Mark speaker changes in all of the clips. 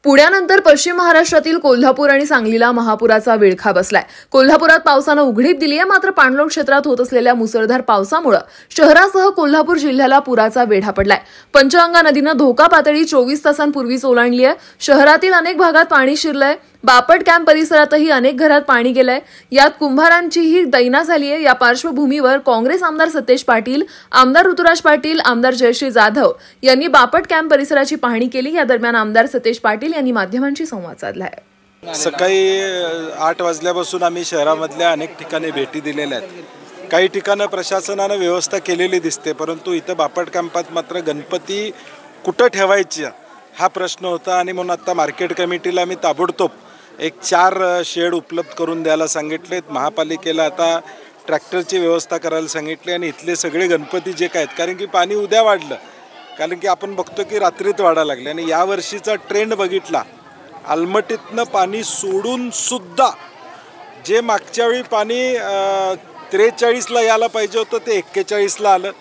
Speaker 1: पुण्यानंतर पश्चिम महाराष्ट्रातील कोल्हापूर आणि सांगलीला महापुराचा विळखा बसलाय। कोल्हापुरात पावसानं उघडीप दिली आहे, मात्र पाणलोट क्षेत्रात होत असलेल्या मुसळधार पावसामुळे शहरासह कोल्हापूर जिल्ह्याला पुराचा वेढा पडलाय। पंचगंगा नदीनं धोका पातळी 24 तासांपूर्वीच ओलांडली आहे। शहरातील अनेक भागात पाणी शिरलंय। बापट कॅम्प परिसरातही अनेक घरात पाणी गेलंय। यात कुंभारांचीही दैना झाली आहे। या पार्श्वभूमीवर काँग्रेस आमदार सतेज पाटील, आमदार ऋतुराज पाटील, आमदार जयश्री जाधव यांनी बापट कॅम्प परिसराची पाहणी केली। या दरम्यान आमदार सतेज पाटील यांनी माध्यमांशी संवाद साधलाय।
Speaker 2: सकाळी 8 वाजल्यापासून आम्ही शहरामधल्या अनेक ठिकाणी भेटी दिलेल्या आहेत। काही ठिकाणी प्रशासनाने व्यवस्था केलेली दिसते, परंतु इथं बापट कॅम्पात मात्र गणपती कुठं ठेवायची हा प्रश्न होता आणि म्हणून आता मार्केट कमिटीला मी ताबडतोब एक 4 शेड उपलब्ध करून द्यायला सांगितलेत। महापालिकेला आता ट्रॅक्टरची व्यवस्था करायला सांगितली आणि इथले सगळे गणपती जे काय आहेत, कारण की पाणी उद्या वाढलं, कारण की आपण बघतो की रात्रीत वाढायला लागले आणि यावर्षीचा ट्रेंड बघितला, आलमटीतनं पाणी सोडून सुद्धा जे मागच्या वेळी पाणी 43ला यायला पाहिजे होतं ते 41ला आलं।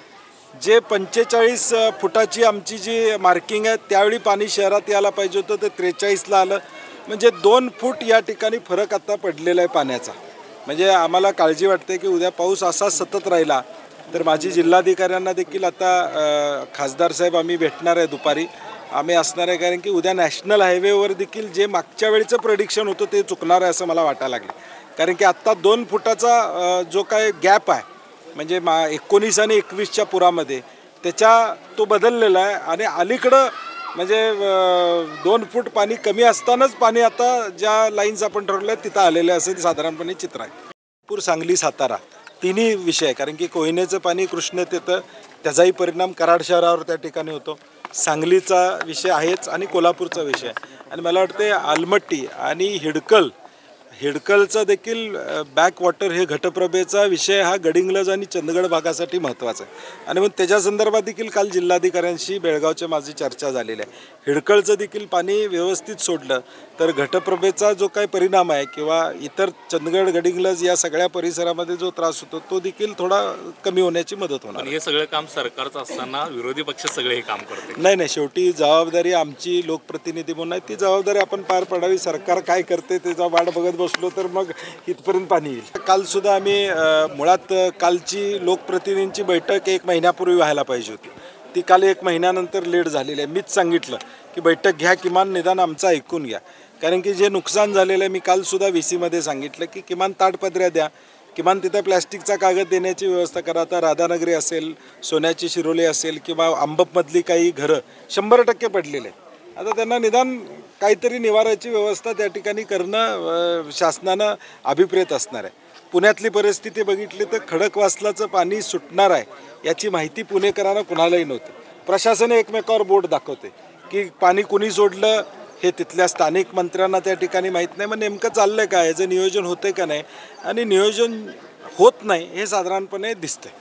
Speaker 2: जे 45 फुटाची आमची जी मार्किंग आहे त्यावेळी पाणी शहरात यायला पाहिजे होतं ते 43ला आलं। म्हणजे 2 फूट या ठिकाणी फरक आता पडलेला आहे पाण्याचा। म्हणजे आम्हाला काळजी वाटते की उद्या पाऊस असा सतत राहिला तर माझी जिल्हाधिकाऱ्यांना देखील आता खासदार साहेब आम्ही भेटणार आहे, दुपारी आम्ही असणार आहे, कारण की उद्या नॅशनल हायवेवर देखील जे मागच्या वेळीचं प्रेडिक्शन होतं ते चुकणार आहे असं मला वाटायला लागलं। कारण की आत्ता 2 फुटाचा जो काय गॅप आहे, म्हणजे 19 आणि 21च्या पुरामध्ये त्याच्या तो बदललेला आहे आणि अलीकडं म्हणजे 2 फूट पाणी कमी असतानाच पाणी आता ज्या लाईन्स आपण ठरवल्या तिथं आलेले असं साधारणपणे चित्र आहे। पूर, सांगली, सातारा तिन्ही विषय, कारण की कोयनेचं पाणी कृष्णेत येतं, त्याचाही परिणाम कराड शहरावर त्या ठिकाणी होतो। सांगलीचा विषय आहेच आणि कोल्हापूरचा विषय आणि मला वाटते आलमट्टी आणि हिडकलचा देखील बॅकवॉटर हे घटप्रभेचा विषय हा गडिंग्लज आणि चंदगड भागासाठी महत्त्वाचा आहे आणि मग त्याच्या संदर्भात देखील काल जिल्हाधिकाऱ्यांशी बेळगावच्या माझी चर्चा झालेली आहे। हिडकलचं देखील पाणी व्यवस्थित सोडलं तर घटप्रभेचा जो काही परिणाम आहे किंवा इतर चंदगड गडिंग्लज या सगळ्या परिसरामध्ये जो त्रास होतो तो देखील थोडा कमी होण्याची मदत होणार।
Speaker 3: हे सगळं काम सरकारचं असताना विरोधी पक्ष सगळे हे काम करते।
Speaker 2: नाही, शेवटी जबाबदारी आमची लोकप्रतिनिधी म्हणून आहे, ती जबाबदारी आपण पार पाडावी। सरकार काय करते त्याचा वाट बघत बसलो तर मग इथपर्यंत पाणी येईल। काल सुद्धा आम्ही मुळात कालची लोकप्रतिनिधींची बैठक 1 महिन्यापूर्वी व्हायला पाहिजे होती, ती काल 1 महिन्यानंतर लेट झालेली आहे। मीच सांगितलं की बैठक घ्या, किमान निदान आमचं ऐकून घ्या, कारण की जे नुकसान झालेलं आहे मी काल सुद्धा VC मध्ये सांगितलं की किमान ताडपत्र्या द्या, किमान तिथं प्लॅस्टिकचा कागद देण्याची व्यवस्था करा। आता राधानगरी असेल, सोन्याची शिरोली असेल किंवा अंबपमधली काही घरं 100% पडलेले आहेत, आता त्यांना निदान काहीतरी निवाराची व्यवस्था त्या ठिकाणी करणं शासनानं अभिप्रेत असणार आहे। पुण्यातली परिस्थिती बघितली तर खडकवासलाचं पाणी सुटणार आहे याची माहिती पुणेकरांना कुणालाही नव्हती। प्रशासन एकमेकावर बोट दाखवते की पाणी कुणी सोडलं हे तिथल्या स्थानिक मंत्र्यांना त्या ठिकाणी माहीत नाही। मग नेमकं चाललं काय, याचं नियोजन होतं का नाही, आणि नियोजन होत नाही हे साधारणपणे दिसतंय।